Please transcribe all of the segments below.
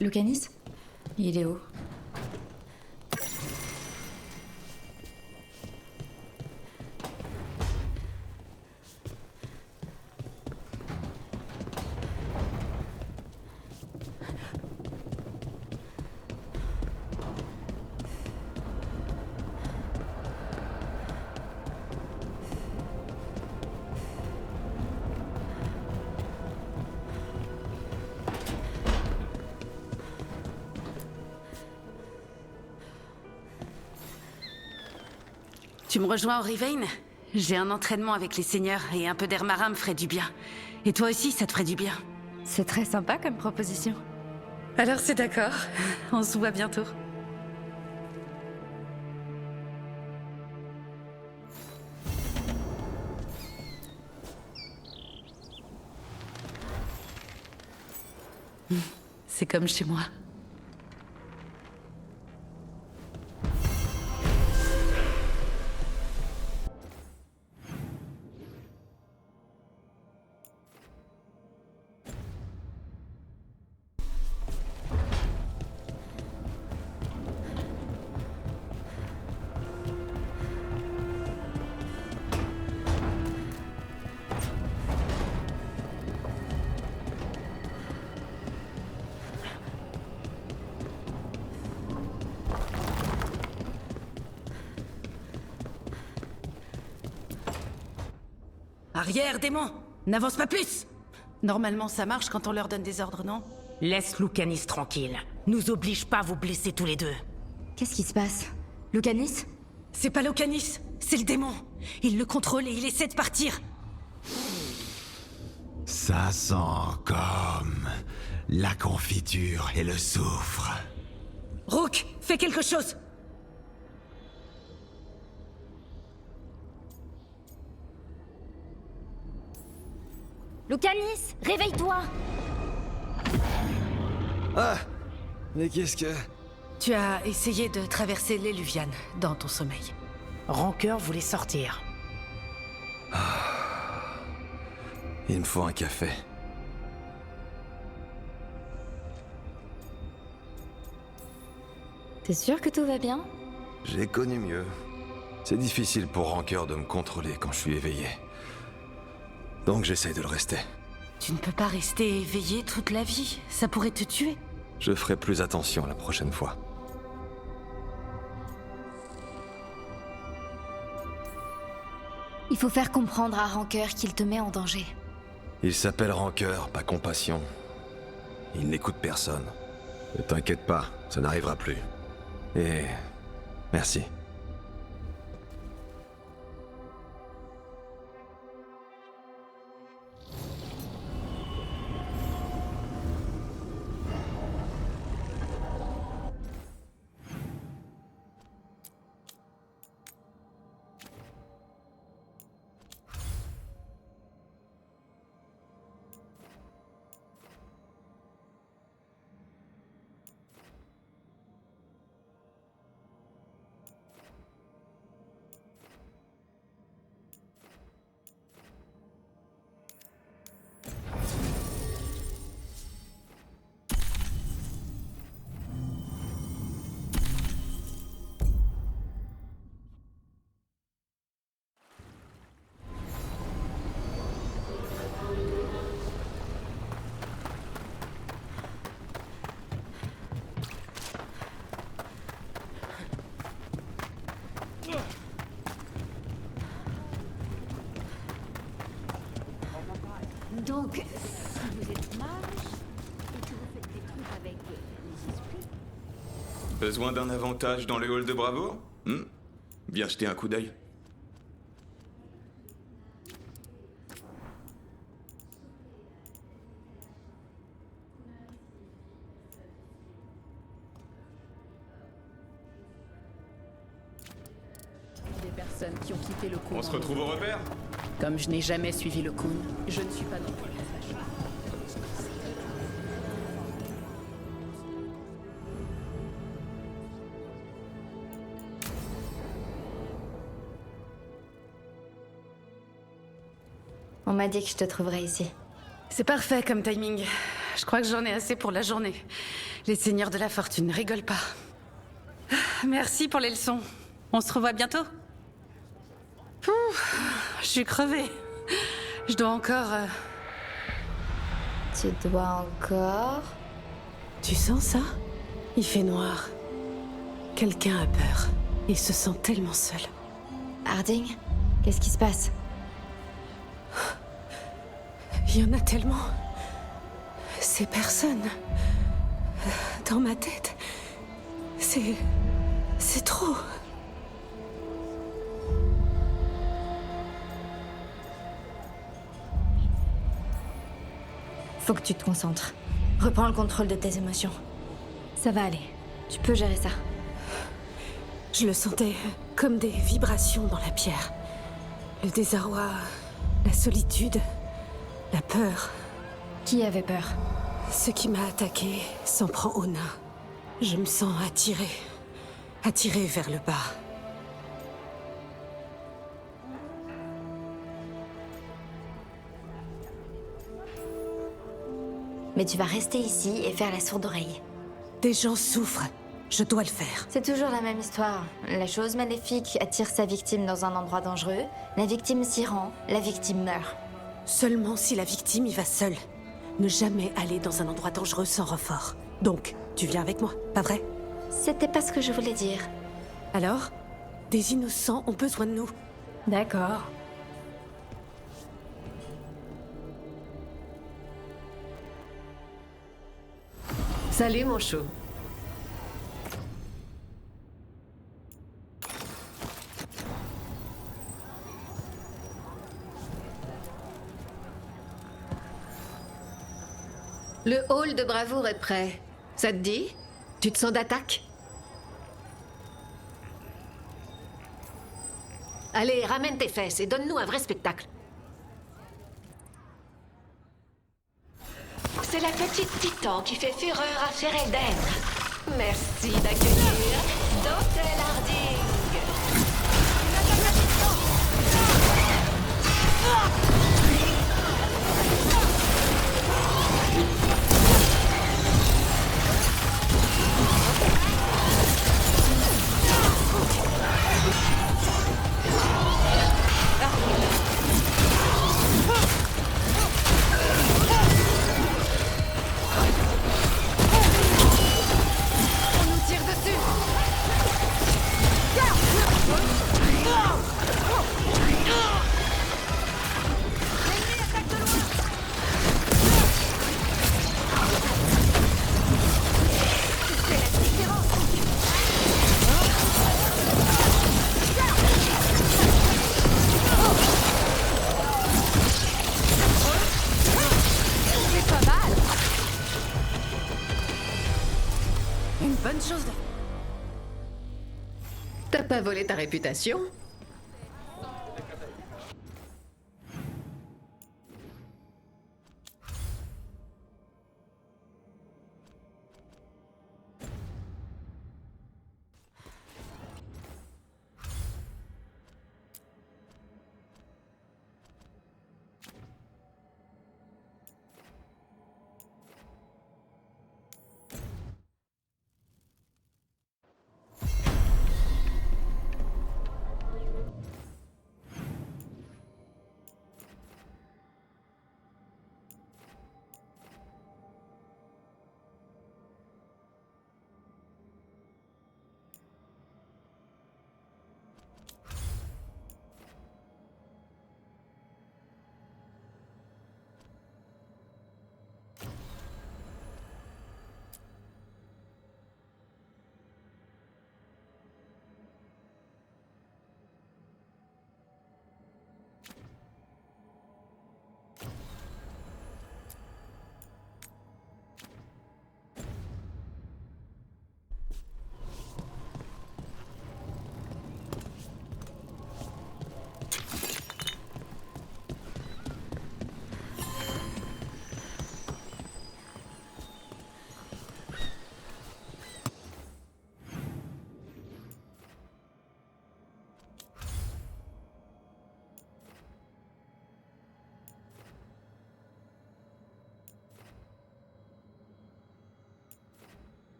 Lucanis? Il est où? Tu me rejoins au Rivain? J'ai un entraînement avec les seigneurs et un peu d'air marin me ferait du bien. Et toi aussi, ça te ferait du bien. C'est très sympa comme proposition. Alors c'est d'accord. On se voit bientôt. C'est comme chez moi. Arrière, démon! N'avance pas plus! Normalement, ça marche quand on leur donne des ordres, non? Laisse Lucanis tranquille. Nous oblige pas à vous blesser tous les deux. Qu'est-ce qui se passe? Lucanis? C'est pas Lucanis, c'est le démon. Il le contrôle et il essaie de partir. Ça sent comme la confiture et le soufre. Rook, fais quelque chose! Lucanis, réveille-toi! Ah! Mais qu'est-ce que... Tu as essayé de traverser l'Éluviane dans ton sommeil. Rancœur voulait sortir. Il me faut un café. T'es sûr que tout va bien? J'ai connu mieux. C'est difficile pour Rancœur de me contrôler quand je suis éveillé. Donc j'essaye de le rester. Tu ne peux pas rester éveillé toute la vie, ça pourrait te tuer. Je ferai plus attention la prochaine fois. Il faut faire comprendre à Rancœur qu'il te met en danger. Il s'appelle Rancœur, pas Compassion. Il n'écoute personne. Ne t'inquiète pas, ça n'arrivera plus. Et... merci. Donc, si vous êtes mage et que vous faites des trucs avec les esprits... Besoin d'un avantage dans le hall de Bravoure? Viens jeter un coup d'œil. Des personnes qui ont quitté le couvent. On se retrouve au repère? Comme je n'ai jamais suivi le Khun, je ne suis pas non plus fâchée. On m'a dit que je te trouverais ici. C'est parfait comme timing. Je crois que j'en ai assez pour la journée. Les seigneurs de la fortune ne rigolent pas. Merci pour les leçons. On se revoit bientôt. Je suis crevée. Je dois encore... Tu dois encore... Tu sens ça? Il fait noir. Quelqu'un a peur. Il se sent tellement seul. Harding, qu'est-ce qui se passe? Il y en a tellement. Ces personnes. Dans ma tête. C'est trop. Faut que tu te concentres. Reprends le contrôle de tes émotions. Ça va aller. Tu peux gérer ça. Je le sentais comme des vibrations dans la pierre. Le désarroi, la solitude, la peur. Qui avait peur? Ce qui m'a attaqué s'en prend au nain. Je me sens attirée. Attirée vers le bas. Mais tu vas rester ici et faire la sourde oreille. Des gens souffrent. Je dois le faire. C'est toujours la même histoire. La chose maléfique attire sa victime dans un endroit dangereux, la victime s'y rend, la victime meurt. Seulement si la victime y va seule. Ne jamais aller dans un endroit dangereux sans renfort. Donc, tu viens avec moi, pas vrai? C'était pas ce que je voulais dire. Alors? Des innocents ont besoin de nous. D'accord. Salut mon chou. Le hall de bravoure est prêt. Ça te dit? Tu te sens d'attaque? Allez, ramène tes fesses et donne-nous un vrai spectacle. C'est la petite titan qui fait fureur à Ferelden. Merci d'accueillir Dotel Harding. Bonne chose. T'as pas volé ta réputation?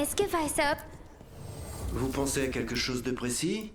Est-ce que Weishaupt... Vous pensez à quelque chose de précis?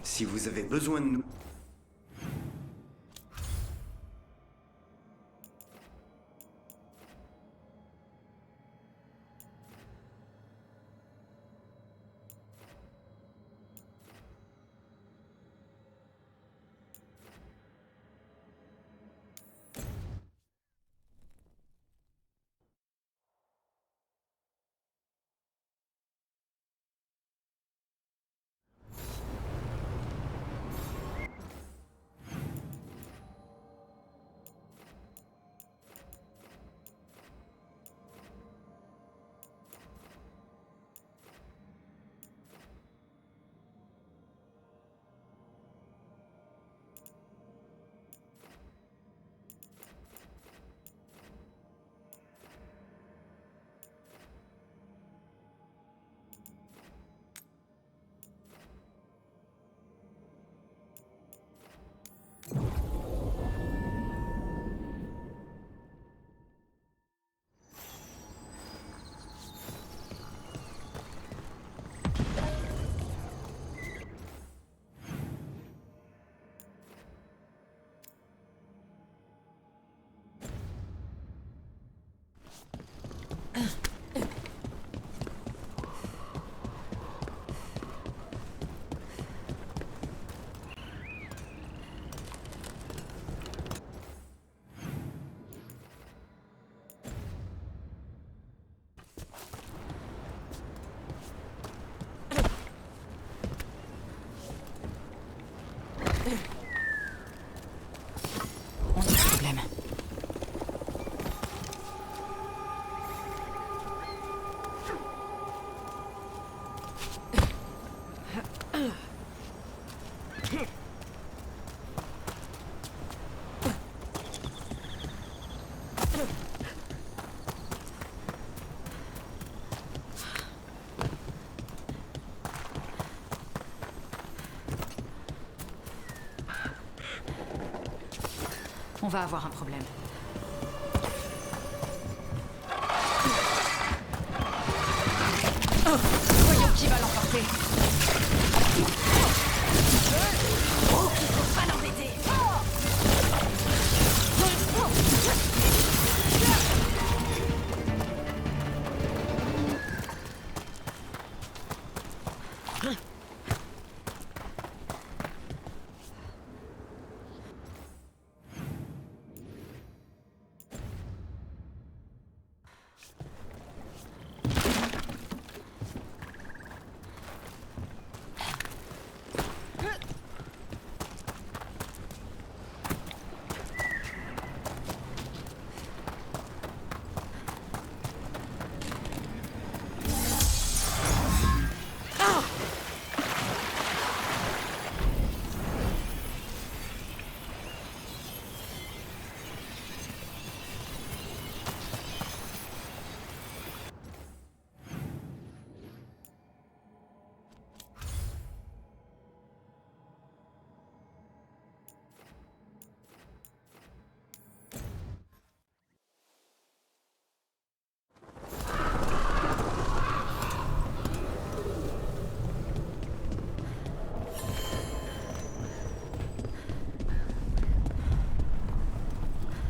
Si vous avez besoin de nous... On a un problème. On va avoir un problème. Oh, voyons qui va l'emporter. Oh, il faut pas l'embêter.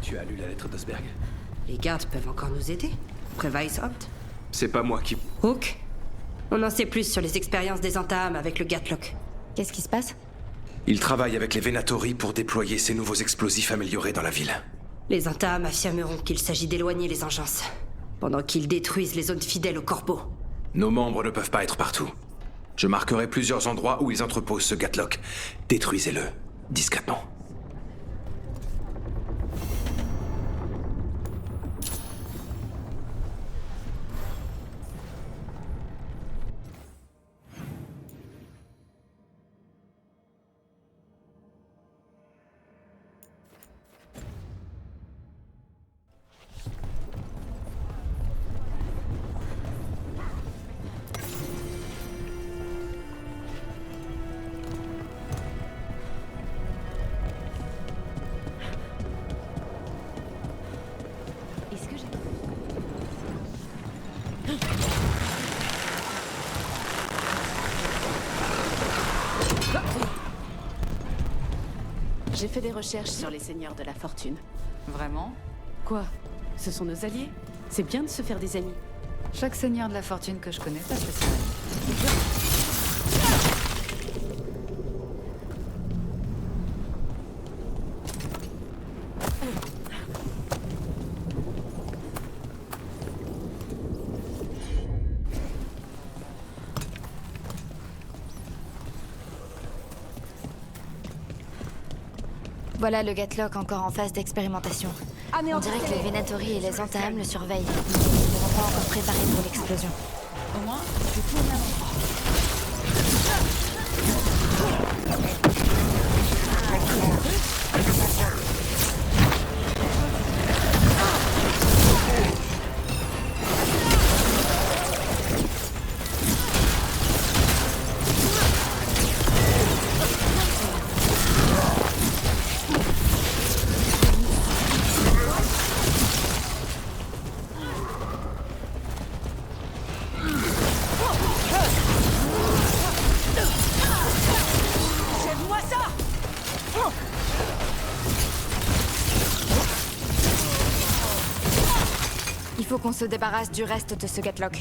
Tu as lu la lettre d'Osberg? Les gardes peuvent encore nous aider. Après Weishaupt. C'est pas moi qui... Hook, on en sait plus sur les expériences des Antaam avec le Gatlock. Qu'est-ce qui se passe? Il travaille avec les Venatori pour déployer ces nouveaux explosifs améliorés dans la ville. Les Antaam affirmeront qu'il s'agit d'éloigner les engences, pendant qu'ils détruisent les zones fidèles aux corbeaux. Nos membres ne peuvent pas être partout. Je marquerai plusieurs endroits où ils entreposent ce Gatlock. Détruisez-le, discrètement. Est-ce que j'ai... J'ai fait des recherches sur les seigneurs de la fortune. Vraiment? Quoi? Ce sont nos alliés? C'est bien de se faire des amis. Chaque seigneur de la fortune que je connais pas spécialement. Voilà le Gatlock encore en phase d'expérimentation. On dirait que les Venatori et les Antaam le surveillent. Ils ne sont pas encore préparés pour l'explosion. Au moins, je suis tout au même endroit. Il faut qu'on se débarrasse du reste de ce Gatlock.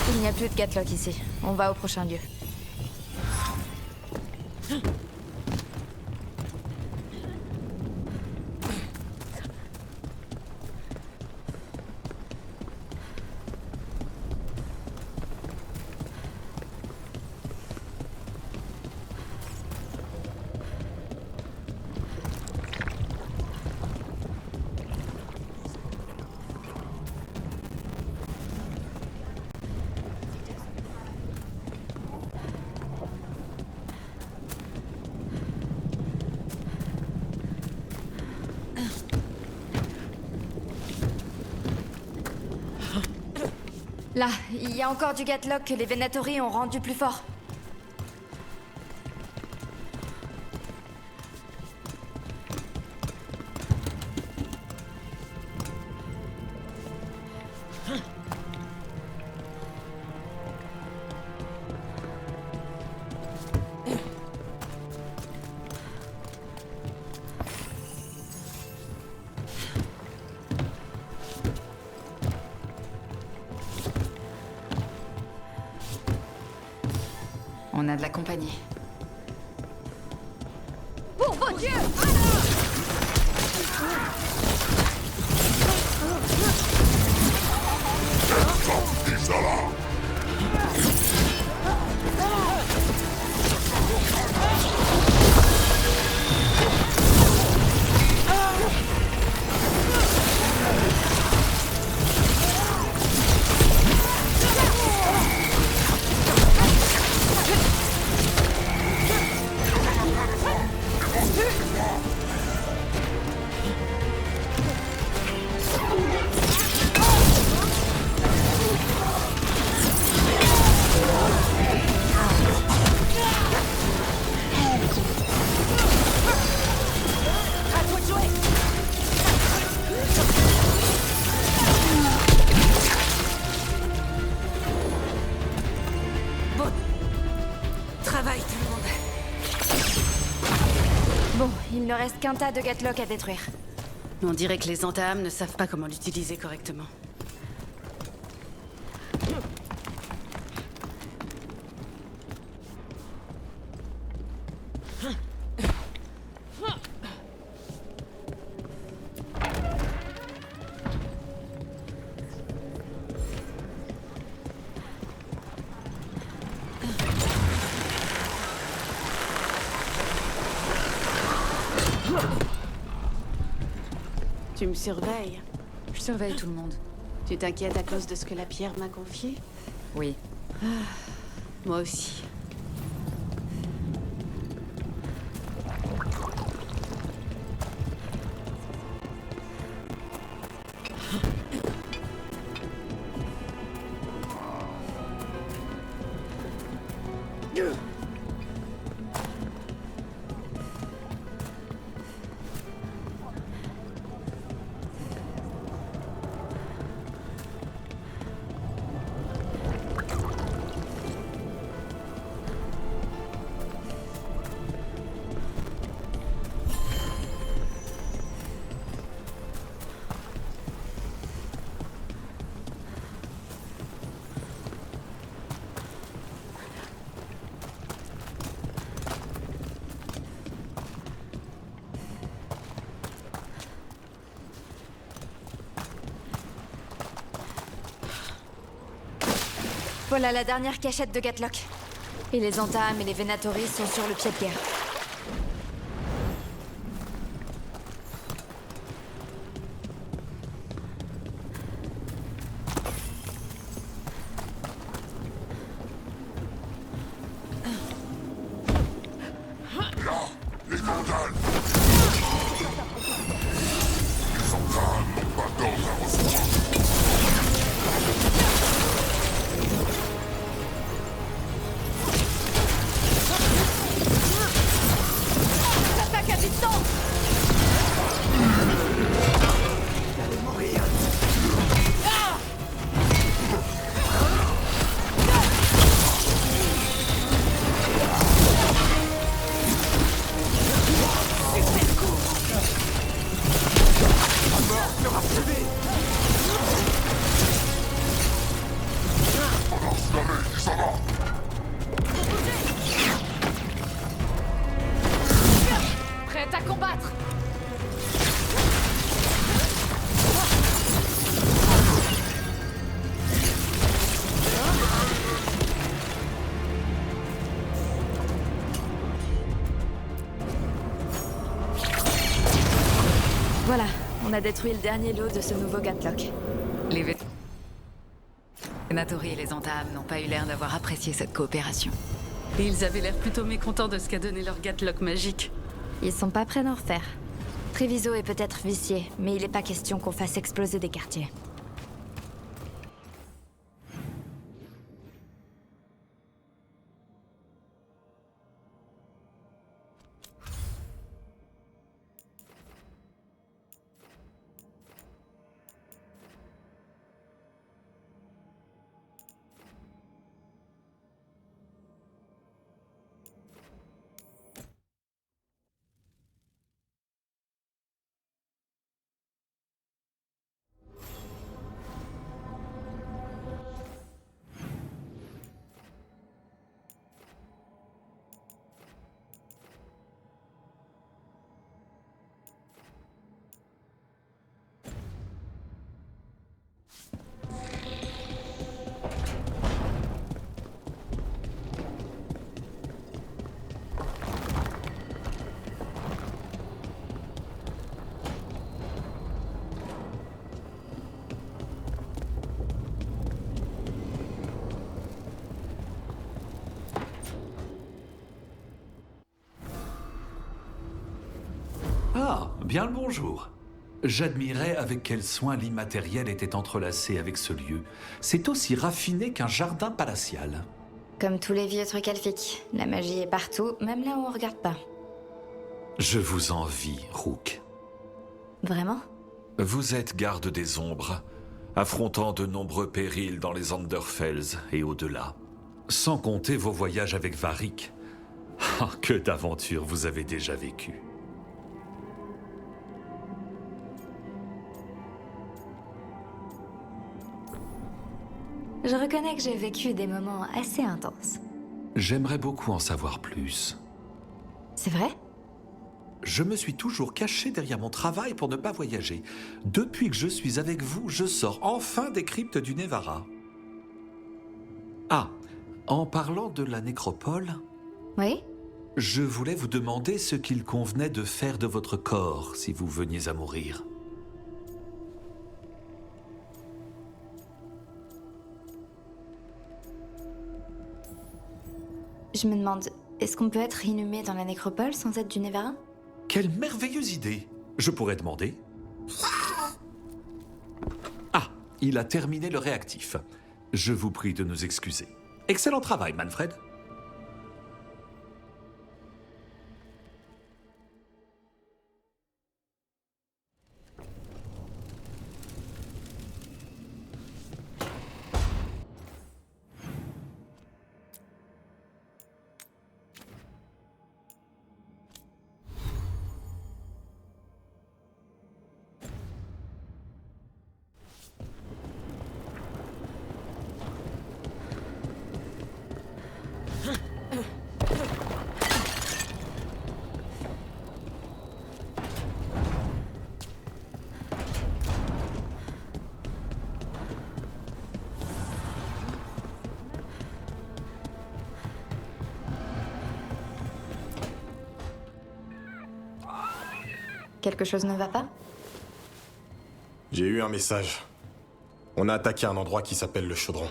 Il n'y a plus de Gatlock ici. On va au prochain lieu. Là, il y a encore du Gatlock que les Venatori ont rendu plus fort. On a de la compagnie. Pour vos dieux! Bon. Travail, tout le monde. Bon, il ne reste qu'un tas de Gatlock à détruire. On dirait que les Antaam ne savent pas comment l'utiliser correctement. Tu me surveilles. Je surveille tout le monde. Tu t'inquiètes à cause de ce que la pierre m'a confié? Oui. Moi aussi. Voilà la dernière cachette de Gatlock. Et les Antaam et les Venatori sont sur le pied de guerre. Les Vandales! Les Antaam n'ont pas d'ordre à recevoir. Attaque à distance! Allez mourir. Prête à combattre! Voilà, on a détruit le dernier lot de ce nouveau Gatlock. Les Venatori et les Antaam n'ont pas eu l'air d'avoir apprécié cette coopération. Et ils avaient l'air plutôt mécontents de ce qu'a donné leur Gatlock magique. Ils sont pas prêts d'en refaire. Treviso est peut-être vicié, mais il n'est pas question qu'on fasse exploser des quartiers. Ah, bien le bonjour. J'admirais avec quel soin l'immatériel était entrelacé avec ce lieu. C'est aussi raffiné qu'un jardin palatial. Comme tous les vieux trucs elfiques, la magie est partout, même là où on regarde pas. Je vous envie, Rook. Vraiment? Vous êtes garde des ombres, affrontant de nombreux périls dans les Anderfells et au-delà. Sans compter vos voyages avec Varric. Ah, que d'aventures vous avez déjà vécues. Je reconnais que j'ai vécu des moments assez intenses. J'aimerais beaucoup en savoir plus. C'est vrai? Je me suis toujours caché derrière mon travail pour ne pas voyager. Depuis que je suis avec vous, je sors enfin des cryptes du Nevarra. Ah, en parlant de la nécropole... Oui? Je voulais vous demander ce qu'il convenait de faire de votre corps si vous veniez à mourir. Je me demande, est-ce qu'on peut être inhumé dans la nécropole sans être du Nevarra? Quelle merveilleuse idée! Je pourrais demander. Ah, il a terminé le réactif. Je vous prie de nous excuser. Excellent travail, Manfred. Quelque chose ne va pas? J'ai eu un message. On a attaqué un endroit qui s'appelle le Chaudron.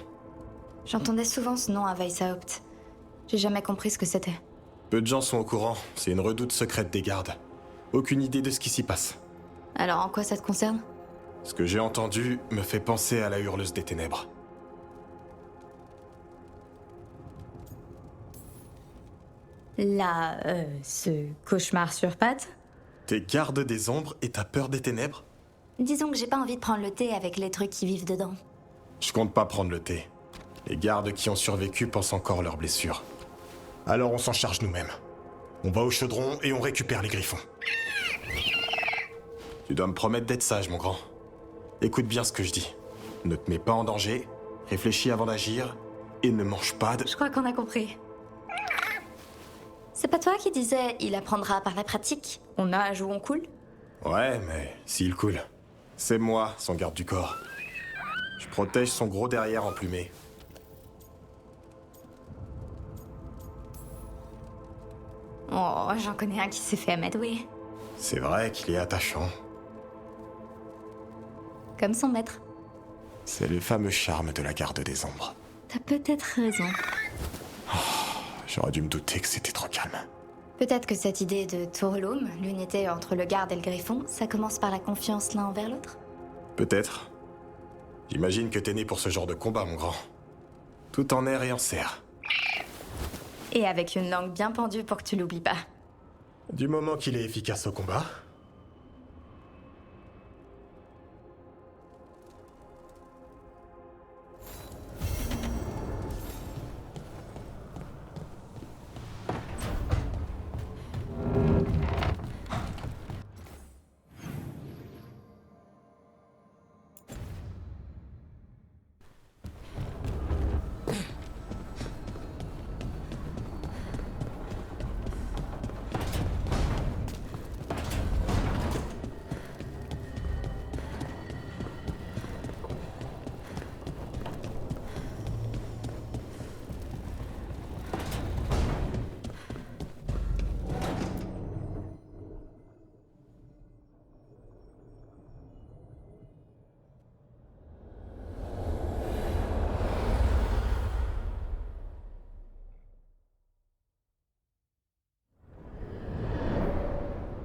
J'entendais souvent ce nom à Weishaupt. J'ai jamais compris ce que c'était. Peu de gens sont au courant, c'est une redoute secrète des gardes. Aucune idée de ce qui s'y passe. Alors en quoi ça te concerne? Ce que j'ai entendu me fait penser à la Hurleuse des Ténèbres. Là, ce cauchemar sur pattes? T'es garde des ombres et t'as peur des ténèbres? Disons que j'ai pas envie de prendre le thé avec les trucs qui vivent dedans. Je compte pas prendre le thé. Les gardes qui ont survécu pensent encore leurs blessures. Alors on s'en charge nous-mêmes. On va au Chaudron et on récupère les griffons. Tu dois me promettre d'être sage, mon grand. Écoute bien ce que je dis. Ne te mets pas en danger, réfléchis avant d'agir, et ne mange pas de... Je crois qu'on a compris. C'est pas toi qui disais « il apprendra par la pratique ». On nage ou on coule? Ouais, mais s'il coule. C'est moi, son garde du corps. Je protège son gros derrière emplumé. Oh, j'en connais un qui s'est fait amadouer. C'est vrai qu'il est attachant. Comme son maître. C'est le fameux charme de la garde des ombres. T'as peut-être raison. J'aurais dû me douter que c'était trop calme. Peut-être que cette idée de Tourloum, l'unité entre le garde et le griffon, ça commence par la confiance l'un envers l'autre? Peut-être. J'imagine que t'es né pour ce genre de combat, mon grand. Tout en air et en serre. Et avec une langue bien pendue pour que tu l'oublies pas. Du moment qu'il est efficace au combat.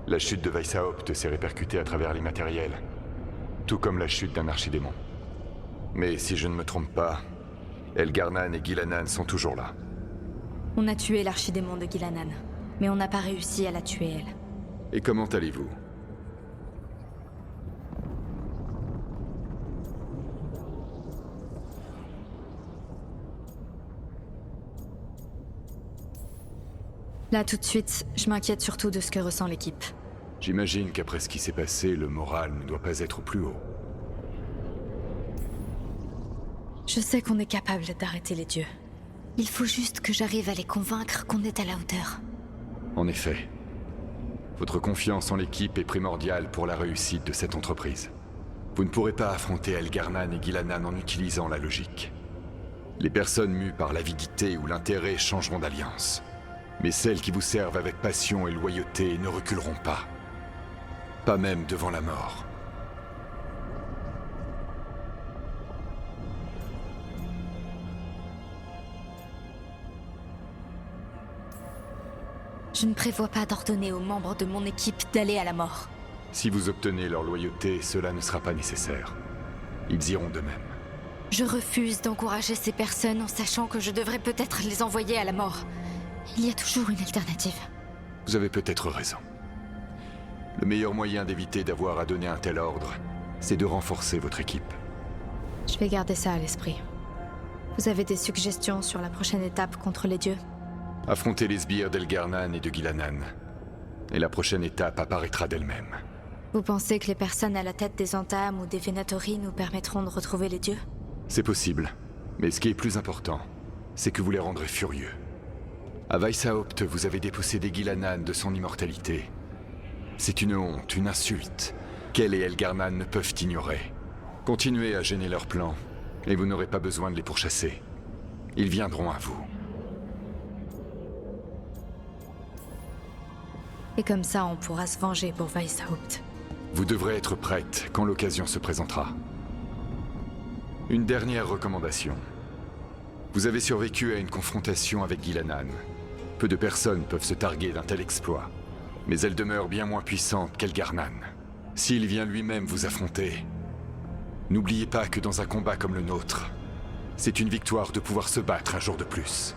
La chute de Weishaupt s'est répercutée à travers les matériels, tout comme la chute d'un archidémon. Mais si je ne me trompe pas, Elgar'nan et Ghilannan sont toujours là. On a tué l'archidémon de Ghilannan, mais on n'a pas réussi à la tuer, elle. Et comment allez-vous? Là, tout de suite, je m'inquiète surtout de ce que ressent l'équipe. J'imagine qu'après ce qui s'est passé, le moral ne doit pas être au plus haut. Je sais qu'on est capable d'arrêter les dieux. Il faut juste que j'arrive à les convaincre qu'on est à la hauteur. En effet. Votre confiance en l'équipe est primordiale pour la réussite de cette entreprise. Vous ne pourrez pas affronter Elgar'nan et Gilanan en utilisant la logique. Les personnes mues par l'avidité ou l'intérêt changeront d'alliance. Mais celles qui vous servent avec passion et loyauté ne reculeront pas. Pas même devant la mort. Je ne prévois pas d'ordonner aux membres de mon équipe d'aller à la mort. Si vous obtenez leur loyauté, cela ne sera pas nécessaire. Ils iront d'eux-mêmes. Je refuse d'encourager ces personnes en sachant que je devrais peut-être les envoyer à la mort. Il y a toujours une alternative. Vous avez peut-être raison. Le meilleur moyen d'éviter d'avoir à donner un tel ordre, c'est de renforcer votre équipe. Je vais garder ça à l'esprit. Vous avez des suggestions sur la prochaine étape contre les dieux? Affrontez les sbires d'Elgar'nan et de Gilanan. Et la prochaine étape apparaîtra d'elle-même. Vous pensez que les personnes à la tête des entames ou des Venatori nous permettront de retrouver les dieux? C'est possible. Mais ce qui est plus important, c'est que vous les rendrez furieux. À Weishaupt, vous avez dépossédé Gilanan de son immortalité. C'est une honte, une insulte, qu'elle et Elgar'nan ne peuvent ignorer. Continuez à gêner leurs plans, et vous n'aurez pas besoin de les pourchasser. Ils viendront à vous. Et comme ça, on pourra se venger pour Weishaupt. Vous devrez être prête quand l'occasion se présentera. Une dernière recommandation. Vous avez survécu à une confrontation avec Gilanan. Peu de personnes peuvent se targuer d'un tel exploit. Mais elle demeure bien moins puissante qu'Elgar'nan. S'il vient lui-même vous affronter, n'oubliez pas que dans un combat comme le nôtre, c'est une victoire de pouvoir se battre un jour de plus.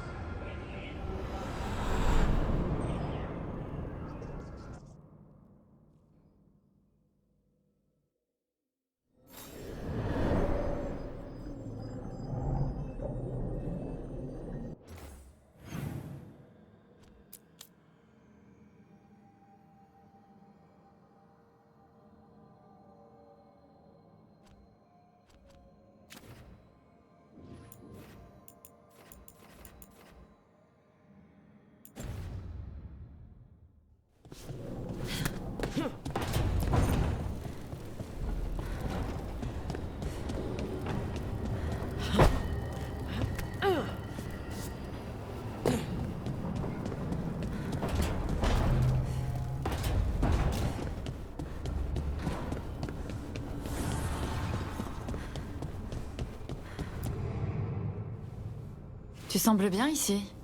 Tu sembles bien ici.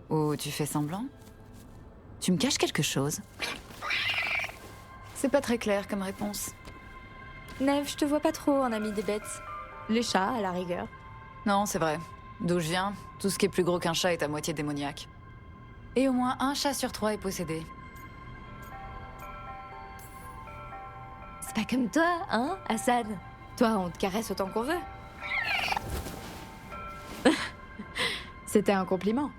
Ou tu fais semblant? Tu me caches quelque chose? C'est pas très clair comme réponse. Neve, je te vois pas trop en ami des bêtes. Les chats, à la rigueur. Non, c'est vrai. D'où je viens, tout ce qui est plus gros qu'un chat est à moitié démoniaque. Et au moins un chat sur 3 est possédé. C'est pas comme toi, hein, Hassan? Toi, on te caresse autant qu'on veut. C'était un compliment.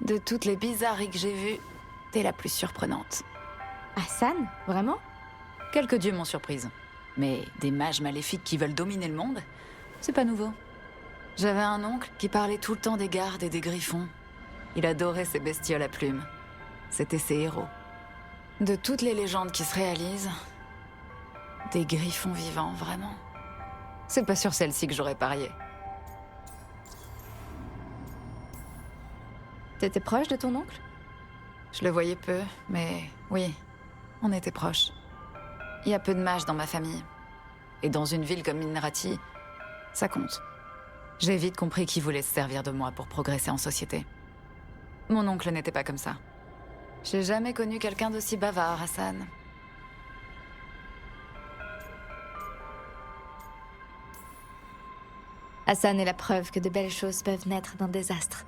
De toutes les bizarreries que j'ai vues, t'es la plus surprenante. Hassan? Vraiment? Quelques dieux m'ont surprise. Mais des mages maléfiques qui veulent dominer le monde, c'est pas nouveau. J'avais un oncle qui parlait tout le temps des gardes et des griffons. Il adorait ces bestioles à plumes. C'était ses héros. De toutes les légendes qui se réalisent, des griffons vivants, vraiment. C'est pas sur celle-ci que j'aurais parié. T'étais proche de ton oncle? Je le voyais peu, mais oui, on était proches. Il y a peu de mages dans ma famille. Et dans une ville comme Minrati, ça compte. J'ai vite compris qu'il voulait se servir de moi pour progresser en société. Mon oncle n'était pas comme ça. J'ai jamais connu quelqu'un d'aussi bavard, Hassan. Hassan est la preuve que de belles choses peuvent naître d'un désastre.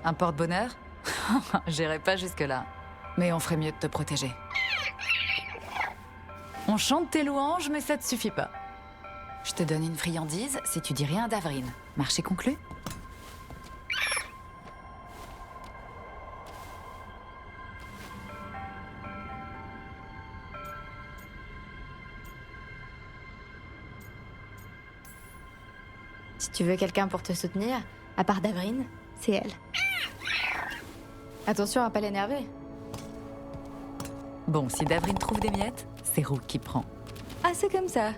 Un porte-bonheur? J'irai pas jusque-là. Mais on ferait mieux de te protéger. On chante tes louanges, mais ça te suffit pas. Je te donne une friandise si tu dis rien d'Avryn. Marché conclu? Si tu veux quelqu'un pour te soutenir, à part Davrine, c'est elle. Attention à pas l'énerver. Bon, si Davrine trouve des miettes, c'est Rook qui prend. Ah, c'est comme ça.